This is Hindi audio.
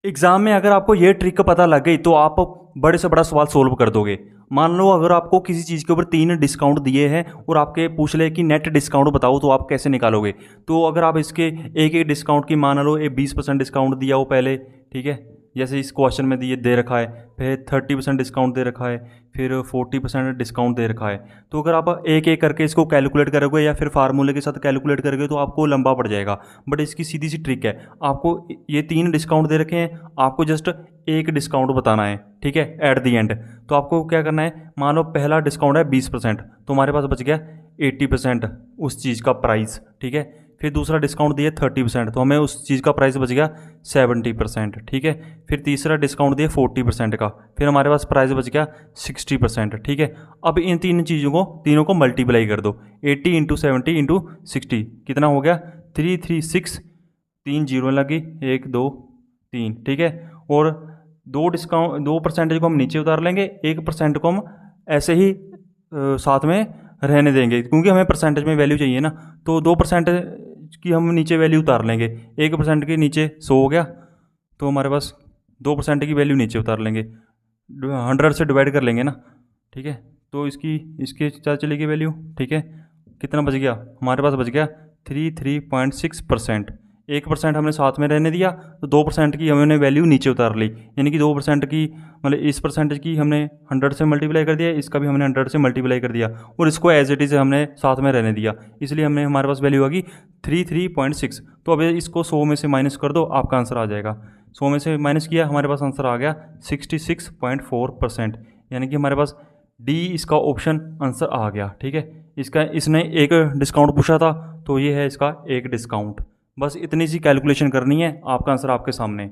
एग्ज़ाम में अगर आपको ये ट्रिक पता लग गई तो आप बड़े से बड़ा सवाल सोल्व कर दोगे। मान लो अगर आपको किसी चीज़ के ऊपर 3 डिस्काउंट दिए हैं और आपके पूछ ले कि नेट डिस्काउंट बताओ तो आप कैसे निकालोगे। तो अगर आप इसके एक एक डिस्काउंट की मान लो 20% डिस्काउंट दिया हो पहले, ठीक है, जैसे इस क्वेश्चन में दिए दे रखा है, फिर 30% डिस्काउंट दे रखा है, फिर 40% डिस्काउंट दे रखा है। तो अगर आप एक एक करके इसको कैलकुलेट करोगे या फिर फार्मूले के साथ कैलकुलेट करोगे तो आपको लंबा पड़ जाएगा। बट इसकी सीधी सी ट्रिक है, आपको ये 3 डिस्काउंट दे रखे हैं, आपको जस्ट एक डिस्काउंट बताना है, ठीक है, एट दी एंड। तो आपको क्या करना है, मान लो पहला डिस्काउंट है 20%, तो हमारे पास बच गया 80% उस चीज़ का प्राइस, ठीक है। फिर दूसरा डिस्काउंट दिया 30%, तो हमें उस चीज़ का प्राइस बच गया 70%, ठीक है। फिर तीसरा डिस्काउंट दिया 40% का, फिर हमारे पास प्राइस बच गया 60%, ठीक है। अब इन तीन चीज़ों को तीनों को मल्टीप्लाई कर दो, 80 इंटू 70 इंटू 60 कितना हो गया 336, 3 जीरो लगी, 1 2 3, ठीक है। और 2% को हम नीचे उतार लेंगे, 1% को हम ऐसे ही साथ में रहने देंगे क्योंकि हमें परसेंटेज में वैल्यू चाहिए ना। तो 2% की हम नीचे वैल्यू उतार लेंगे, 1% के नीचे 100 हो गया, तो हमारे पास 2% की वैल्यू नीचे उतार लेंगे, 100 से डिवाइड कर लेंगे ना, ठीक है। तो इसके क्या चलेगी वैल्यू, ठीक है। कितना बच गया, हमारे पास बच गया 33.6%। 1% हमने साथ में रहने दिया तो 2% की हमने वैल्यू नीचे उतार ली, यानी कि 2% की मतलब इस परसेंटेज की हमने 100 से मल्टीप्लाई कर दिया, इसका भी हमने 100 से मल्टीप्लाई कर दिया और इसको एज इट इज़ हमने साथ में रहने दिया, इसलिए हमने हमारे पास वैल्यू आ गई 33.6। तो अब इसको 100 में से माइनस कर दो, आपका आंसर आ जाएगा। 100 में से माइनस किया, हमारे पास आंसर आ गया 66.4%, यानी कि हमारे पास डी इसका ऑप्शन आंसर आ गया, ठीक है। इसका इसने एक डिस्काउंट पूछा था तो ये है इसका एक डिस्काउंट। बस इतनी सी कैलकुलेशन करनी है, आपका आंसर आपके सामने।